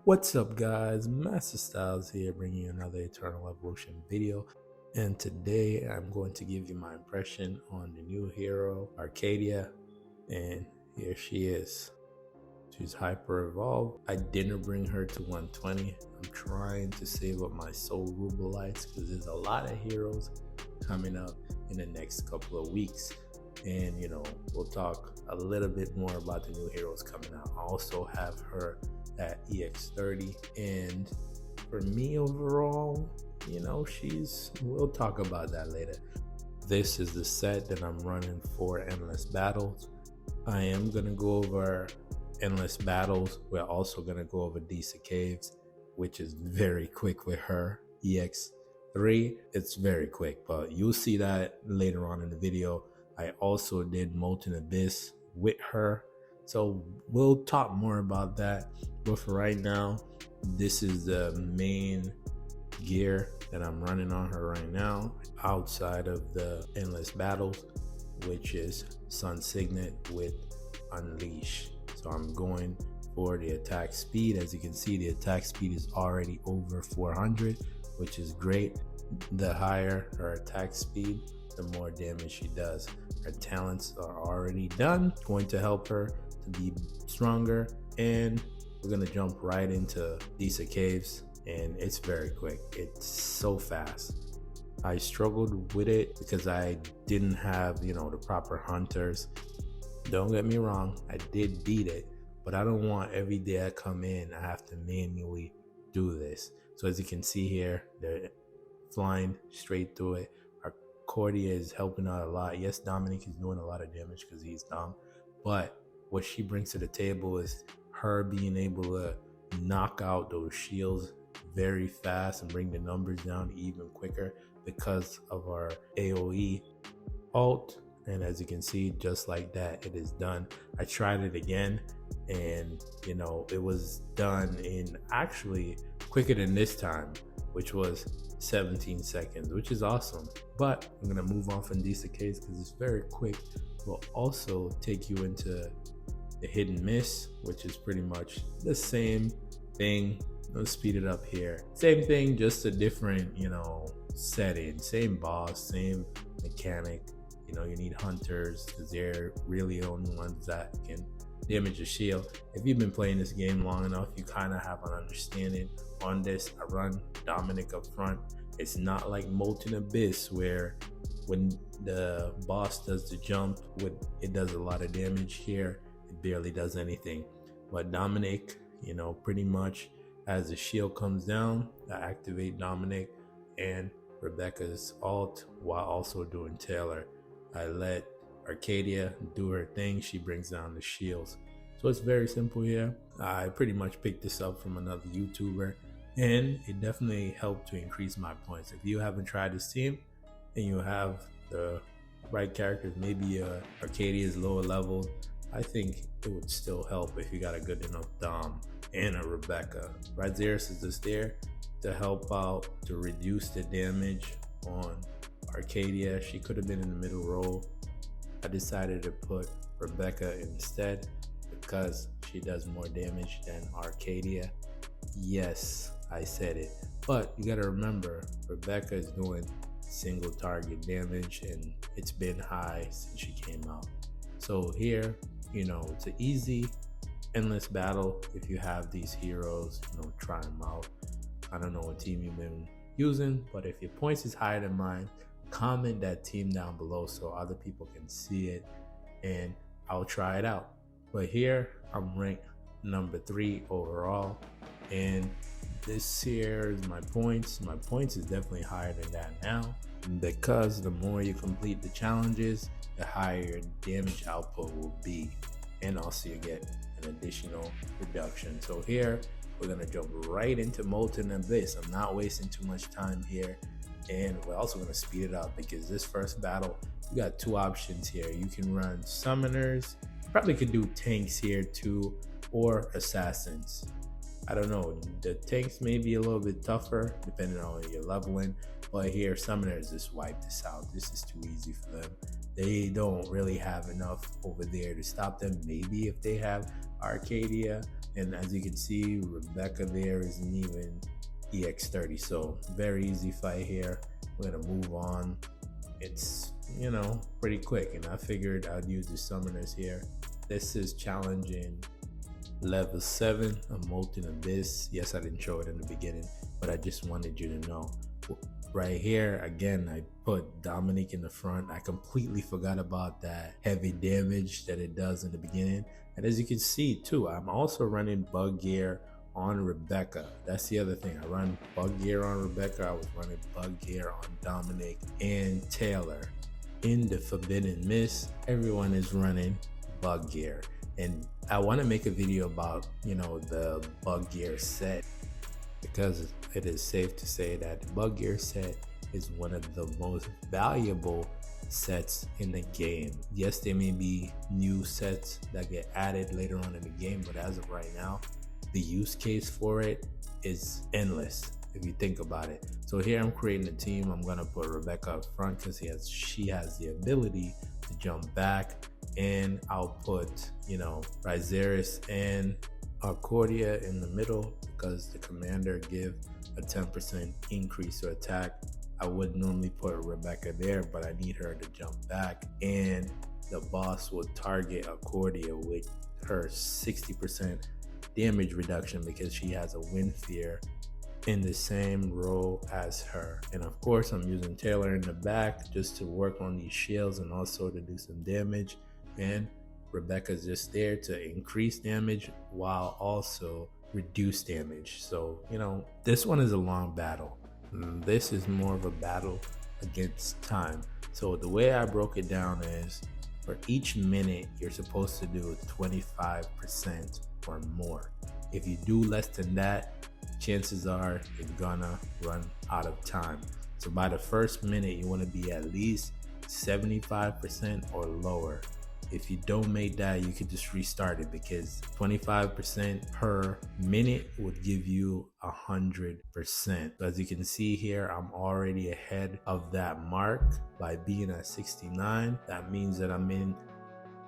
What's up guys, Master Styles here bringing you another Eternal Evolution video, and today I'm going to give you my impression on the new hero Arcadia, and here she is. She's Hyperevolve. I didn't bring her to 120. I'm trying to save up my soul rubelites because there's a lot of heroes coming up in the next couple of weeks, and we'll talk a little bit more about the new heroes coming out. I also have her at EX30, and for me overall, we'll talk about that later. This is the set that I'm running for Endless Battles. I am gonna go over Endless Battles. We're also gonna go over Deesa Caves, which is very quick with her. EX3, it's very quick, but you'll see that later on in the video. I also did Molten Abyss with her, so we'll talk more about that. But for right now, this is the main gear that I'm running on her right now, outside of the Endless Battles, which is Sun Signet with Unleash. So I'm going for the attack speed. As you can see, the attack speed is already over 400, which is great. The higher her attack speed, the more damage she does. Her talents are already done, going to help her to be stronger, and we're gonna jump right into Deesa Caves, and it's very quick. It's so fast. I struggled with it because I didn't have, the proper hunters. Don't get me wrong, I did beat it, but I don't want every day I come in, I have to manually do this. So as you can see here, they're flying straight through it. Arcadia is helping out a lot. Yes, Dominic is doing a lot of damage because he's dumb, but what she brings to the table is her being able to knock out those shields very fast and bring the numbers down even quicker because of our AoE ult. And as you can see, just like that, it is done. I tried it again, and it was done in actually quicker than this time, which was 17 seconds, which is awesome. But I'm gonna move on from Deesa Caves because it's very quick. Will also take you into the hit and miss, which is pretty much the same thing. Let's speed it up here. Same thing, just a different, setting. Same boss, same mechanic. You need hunters because they're really the only ones that can damage a shield. If you've been playing this game long enough, you kind of have an understanding on this. I run Dominic up front. It's not like Molten Abyss where when the boss does the jump, it does a lot of damage. Here it barely does anything. But Dominic, pretty much as the shield comes down, I activate Dominic and Rebecca's ult while also doing Taylor. I let Arcadia do her thing. She brings down the shields. So it's very simple here. I pretty much picked this up from another YouTuber, and it definitely helped to increase my points. If you haven't tried this team and you have the right characters, maybe Arcadia is lower level, I think it would still help if you got a good enough Dom and a Rebecca. Razeris is just there to help out, to reduce the damage on Arcadia. She could have been in the middle row. I decided to put Rebecca instead because she does more damage than Arcadia. Yes, I said it. But you gotta remember, Rebecca is doing single target damage, and it's been high since she came out. So here, it's an easy endless battle. If you have these heroes, try them out. I don't know what team you've been using, but if your points is higher than mine, comment that team down below so other people can see it, and I'll try it out. But here I'm ranked number 3 overall, and this here is my points. My points is definitely higher than that now, because the more you complete the challenges, the higher your damage output will be, and also you get an additional reduction. So here we're gonna jump right into Molten Abyss. I'm not wasting too much time here, and we're also gonna speed it up because this first battle, you got 2 options here. You can run summoners, you probably could do tanks here too, or assassins. I don't know, the tanks may be a little bit tougher depending on your leveling, but here summoners just wipe this out. This is too easy for them. They don't really have enough over there to stop them. Maybe if they have Arcadia, and as you can see, Rebecca there isn't even EX30, so very easy fight here. We're gonna move on. It's, you know, pretty quick, and I figured I'd use the summoners here. This is challenging level 7 of Molten Abyss. Yes, I didn't show it in the beginning, but I just wanted you to know. Right here, again, I put Dominic in the front. I completely forgot about that heavy damage that it does in the beginning. And as you can see too, I'm also running bug gear on Rebecca. That's the other thing. I run bug gear on Rebecca. I was running bug gear on Dominic and Taylor. In the Forbidden Mist, everyone is running bug gear. And I want to make a video about, you know, the bug gear set, because it is safe to say that the bug gear set is one of the most valuable sets in the game. Yes, there may be new sets that get added later on in the game, but as of right now, the use case for it is endless if you think about it. So here I'm creating a team. I'm gonna put Rebecca up front because she has the ability to jump back, and I'll put, you know, Rizeris and Arcadia in the middle because the commander give a 10% increase to attack. I would normally put Rebecca there, but I need her to jump back, and the boss will target Arcadia with her 60% damage reduction because she has a wind fear in the same row as her. And of course, I'm using Taylor in the back just to work on these shields and also to do some damage. And Rebecca's just there to increase damage while also reduce damage. So, you know, this one is a long battle. This is more of a battle against time. So the way I broke it down is for each minute, you're supposed to do 25% or more. If you do less than that, chances are you're gonna run out of time. So by the first minute, you want to be at least 75% or lower. If you don't make that, you could just restart it, because 25% per minute would give you 100%. As you can see here, I'm already ahead of that mark by being at 69. That means that I'm in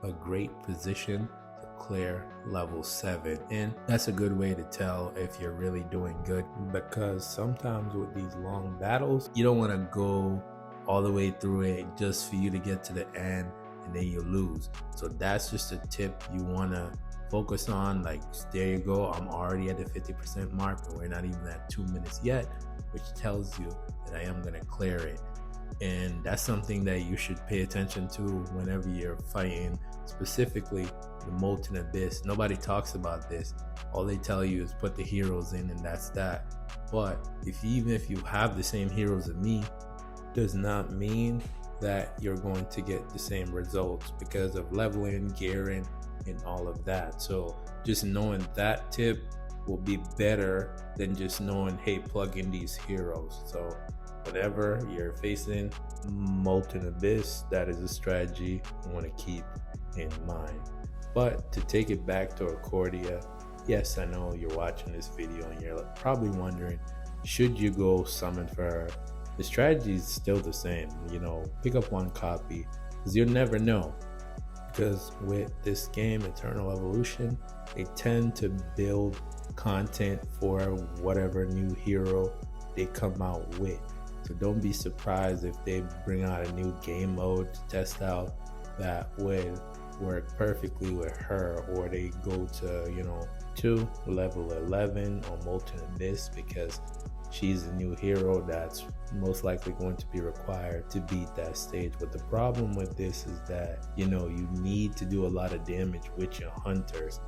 a great position to clear level 7. And that's a good way to tell if you're really doing good, because sometimes with these long battles, you don't want to go all the way through it just for you to get to the end and then you lose. So that's just a tip you want to focus on. Like, there you go, I'm already at the 50% mark and we're not even at 2 minutes yet, which tells you that I am going to clear it. And that's something that you should pay attention to whenever you're fighting, specifically the Molten Abyss. Nobody talks about this. All they tell you is put the heroes in and that's that. But even if you have the same heroes as me, does not mean that you're going to get the same results because of leveling, gearing, and all of that. So just knowing that tip will be better than just knowing, hey, plug in these heroes. So whenever you're facing Molten Abyss, that is a strategy you want to keep in mind. But to take it back to Arcadia, yes, I know you're watching this video and you're probably wondering, should you go summon for her? The strategy is still the same, you know, pick up one copy, because you'll never know. Because with this game, Eternal Evolution, they tend to build content for whatever new hero they come out with. So don't be surprised if they bring out a new game mode to test out that would work perfectly with her, or they go to, you know, to level 11 on Molten Abyss because she's a new hero that's most likely going to be required to beat that stage. But the problem with this is that, you know, you need to do a lot of damage with your hunters.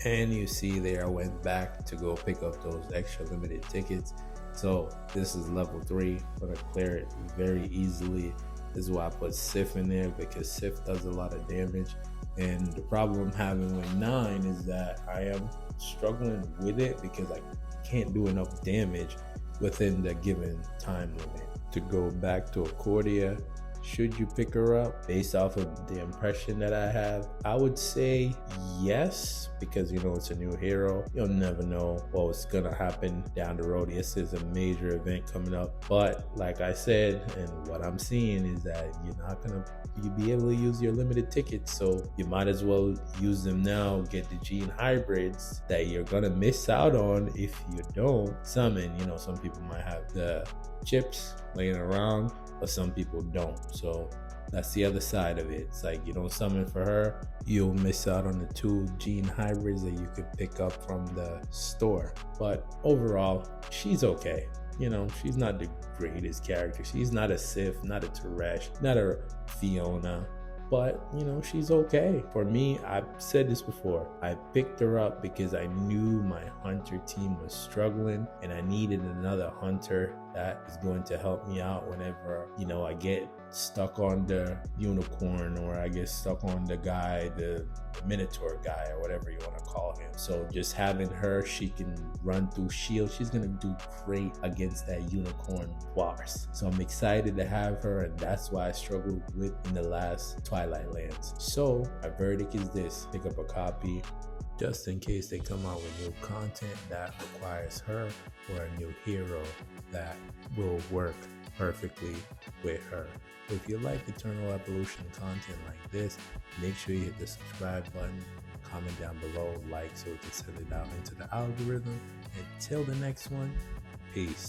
And you see there, I went back to go pick up those extra limited tickets. So this is level 3, I'm gonna clear it very easily. This is why I put Sif in there, because Sif does a lot of damage. And the problem I'm having with 9 is that I am struggling with it because I can't do enough damage within the given time limit. To go back to Arcadia, Should you pick her up based off of the impression that I have? I would say yes, because you know it's a new hero. You'll never know what's gonna happen down the road. This is a major event coming up, but like I said, and what I'm seeing is that you're not gonna be able to use your limited tickets, so you might as well use them now. Get the gene hybrids that you're gonna miss out on if you don't summon. You know, some people might have the chips laying around, but some people don't. So that's the other side of it. It's like you don't summon for her, you'll miss out on the 2 gene hybrids that you could pick up from the store. But overall, she's okay. You know, she's not the greatest character. She's not a Sif, not a Teresh, not a Fiona. But, you know, she's okay. For me, I've said this before. I picked her up because I knew my hunter team was struggling and I needed another hunter that is going to help me out whenever, you know, I get stuck on the unicorn or I get stuck on the guy, the Minotaur guy or whatever you want to call him. So just having her, she can run through shield. She's going to do great against that unicorn boss. So I'm excited to have her, and that's why I struggled with in the last Twilight Lands. So my verdict is this: pick up a copy just in case they come out with new content that requires her or a new hero that will work perfectly with her. If you like Eternal Evolution content like this, make sure you hit the subscribe button, comment down below, like, so we can send it out into the algorithm. Until the next one, peace.